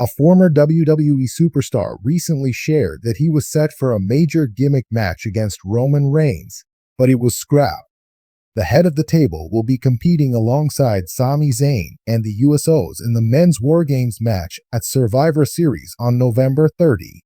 A former WWE superstar recently shared that he was set for a major gimmick match against Roman Reigns, but it was scrapped. The head of the table will be competing alongside Sami Zayn and the USOs in the Men's War Games match at Survivor Series on November 30.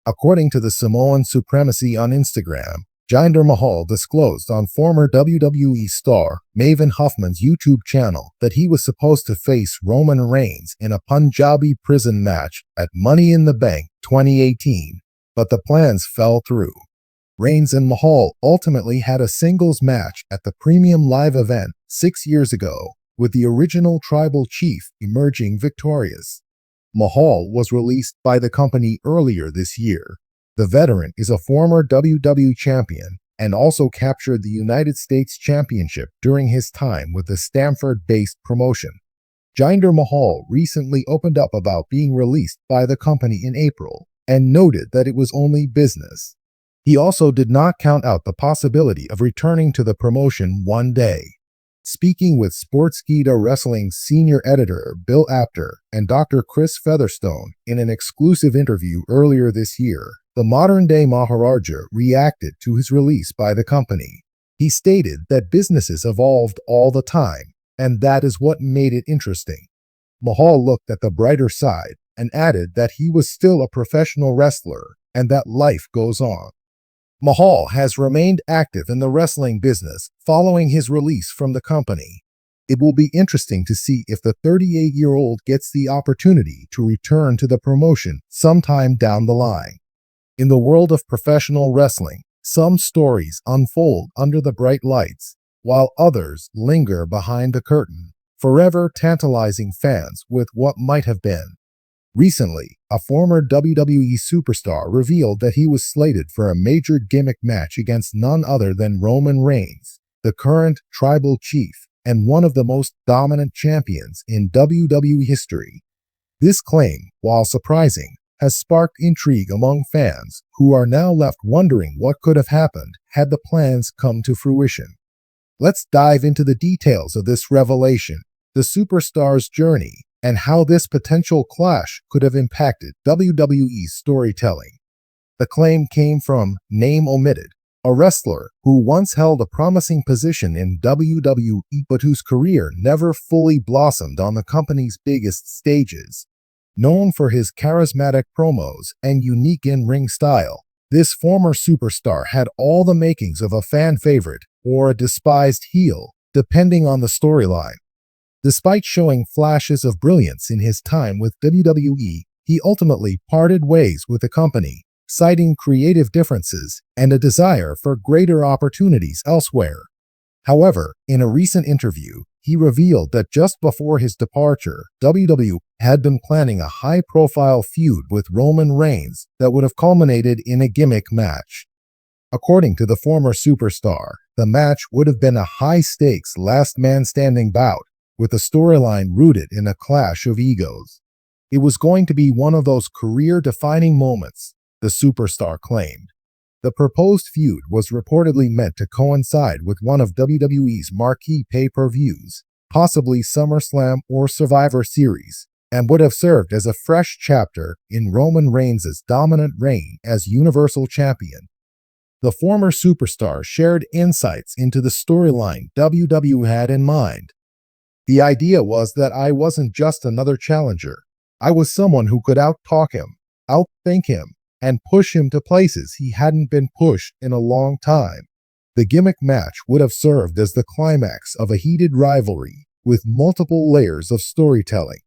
According to the Samoan Supremacy on Instagram, Jinder Mahal disclosed on former WWE star Maven Huffman's YouTube channel that he was supposed to face Roman Reigns in a Punjabi prison match at Money in the Bank 2018, but the plans fell through. Reigns and Mahal ultimately had a singles match at the Premium Live event 6 years ago, with the original tribal chief emerging victorious. Mahal was released by the company earlier this year. The veteran is a former WWE champion and also captured the United States Championship during his time with the Stamford-based promotion. Jinder Mahal recently opened up about being released by the company in April and noted that it was only business. He also did not count out the possibility of returning to the promotion one day. Speaking with Sportskeeda Wrestling's senior editor Bill Apter and Dr. Chris Featherstone in an exclusive interview earlier this year, the modern-day Maharaja reacted to his release by the company. He stated that businesses evolved all the time, and that is what made it interesting. Mahal looked at the brighter side and added that he was still a professional wrestler and that life goes on. Mahal has remained active in the wrestling business following his release from the company. It will be interesting to see if the 38-year-old gets the opportunity to return to the promotion sometime down the line. In the world of professional wrestling, some stories unfold under the bright lights, while others linger behind the curtain, forever tantalizing fans with what might have been. Recently, a former WWE superstar revealed that he was slated for a major gimmick match against none other than Roman Reigns, the current tribal chief and one of the most dominant champions in WWE history. This claim, while surprising, has sparked intrigue among fans who are now left wondering what could have happened had the plans come to fruition. Let's dive into the details of this revelation, the superstar's journey, and how this potential clash could have impacted WWE's storytelling. The claim came from Name Omitted, a wrestler who once held a promising position in WWE but whose career never fully blossomed on the company's biggest stages. Known for his charismatic promos and unique in-ring style, this former superstar had all the makings of a fan favorite or a despised heel, depending on the storyline. Despite showing flashes of brilliance in his time with WWE, he ultimately parted ways with the company, citing creative differences and a desire for greater opportunities elsewhere. However, in a recent interview, he revealed that just before his departure, WWE had been planning a high-profile feud with Roman Reigns that would have culminated in a gimmick match. According to the former superstar, the match would have been a high-stakes last-man-standing bout, with a storyline rooted in a clash of egos. It was going to be one of those career-defining moments, the superstar claimed. The proposed feud was reportedly meant to coincide with one of WWE's marquee pay-per-views, possibly SummerSlam or Survivor Series, and would have served as a fresh chapter in Roman Reigns' dominant reign as Universal Champion. The former superstar shared insights into the storyline WWE had in mind. The idea was that I wasn't just another challenger. I was someone who could out-talk him, outthink him, and push him to places he hadn't been pushed in a long time. The gimmick match would have served as the climax of a heated rivalry with multiple layers of storytelling.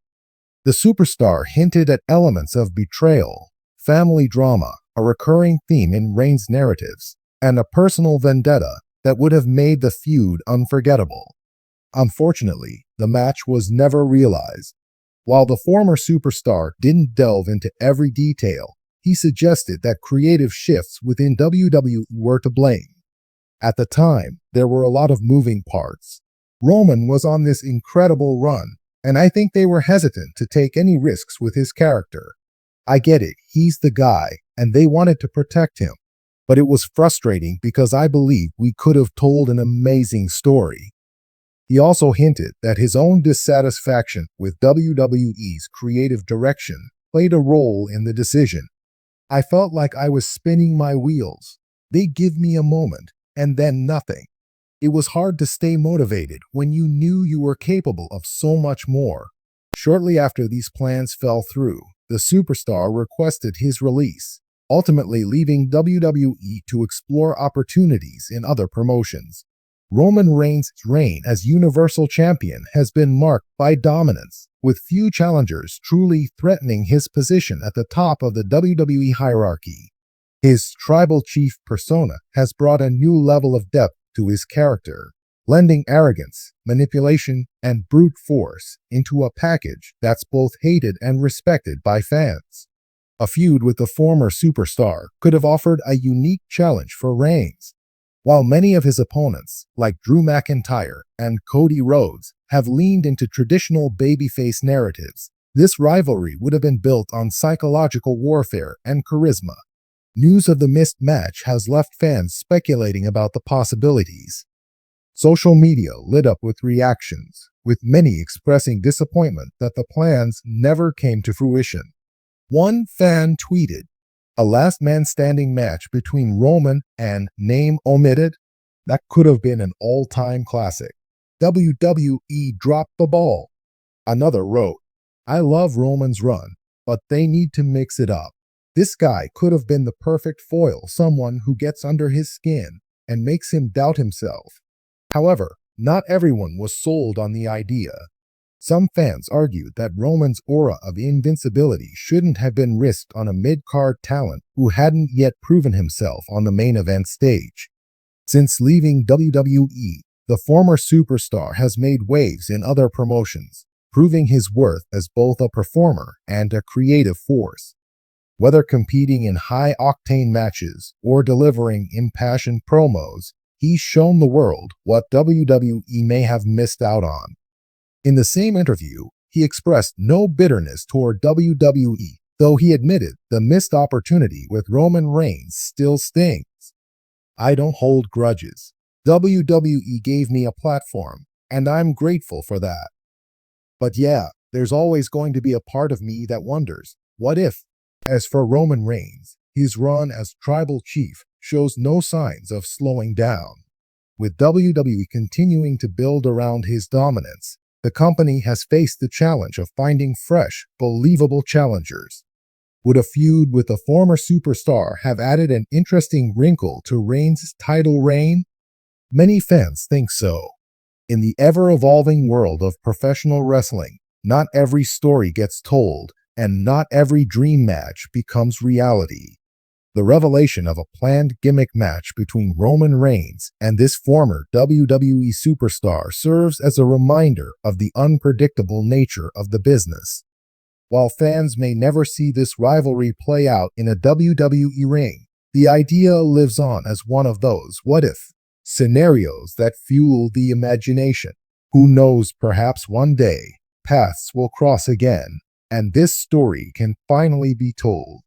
The superstar hinted at elements of betrayal, family drama, a recurring theme in Reigns' narratives, and a personal vendetta that would have made the feud unforgettable. Unfortunately, the match was never realized. While the former superstar didn't delve into every detail, he suggested that creative shifts within WWE were to blame. At the time, there were a lot of moving parts. Roman was on this incredible run, and I think they were hesitant to take any risks with his character. I get it, he's the guy, and they wanted to protect him. But it was frustrating because I believe we could have told an amazing story. He also hinted that his own dissatisfaction with WWE's creative direction played a role in the decision. "I felt like I was spinning my wheels. They give me a moment, and then nothing. It was hard to stay motivated when you knew you were capable of so much more." Shortly after these plans fell through, the superstar requested his release, ultimately leaving WWE to explore opportunities in other promotions. Roman Reigns' reign as Universal Champion has been marked by dominance, with few challengers truly threatening his position at the top of the WWE hierarchy. His tribal chief persona has brought a new level of depth to his character, blending arrogance, manipulation, and brute force into a package that's both hated and respected by fans. A feud with the former superstar could have offered a unique challenge for Reigns. While many of his opponents, like Drew McIntyre and Cody Rhodes, have leaned into traditional babyface narratives, this rivalry would have been built on psychological warfare and charisma. News of the missed match has left fans speculating about the possibilities. Social media lit up with reactions, with many expressing disappointment that the plans never came to fruition. One fan tweeted, "A last man standing match between Roman and name omitted? That could have been an all-time classic. WWE dropped the ball." Another wrote, "I love Roman's run, but they need to mix it up. This guy could have been the perfect foil, someone who gets under his skin and makes him doubt himself." However, not everyone was sold on the idea. Some fans argued that Roman's aura of invincibility shouldn't have been risked on a mid-card talent who hadn't yet proven himself on the main event stage. Since leaving WWE, the former superstar has made waves in other promotions, proving his worth as both a performer and a creative force. Whether competing in high-octane matches or delivering impassioned promos, he's shown the world what WWE may have missed out on. In the same interview, he expressed no bitterness toward WWE, though he admitted the missed opportunity with Roman Reigns still stings. "I don't hold grudges. WWE gave me a platform, and I'm grateful for that. But yeah, there's always going to be a part of me that wonders, what if?" As for Roman Reigns, his run as tribal chief shows no signs of slowing down. With WWE continuing to build around his dominance, the company has faced the challenge of finding fresh, believable challengers. Would a feud with a former superstar have added an interesting wrinkle to Reigns' title reign? Many fans think so. In the ever-evolving world of professional wrestling, not every story gets told, and not every dream match becomes reality. The revelation of a planned gimmick match between Roman Reigns and this former WWE superstar serves as a reminder of the unpredictable nature of the business. While fans may never see this rivalry play out in a WWE ring, the idea lives on as one of those what-if scenarios that fuel the imagination. Who knows, perhaps one day, paths will cross again, and this story can finally be told.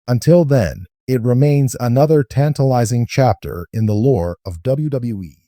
Until then, it remains another tantalizing chapter in the lore of WWE.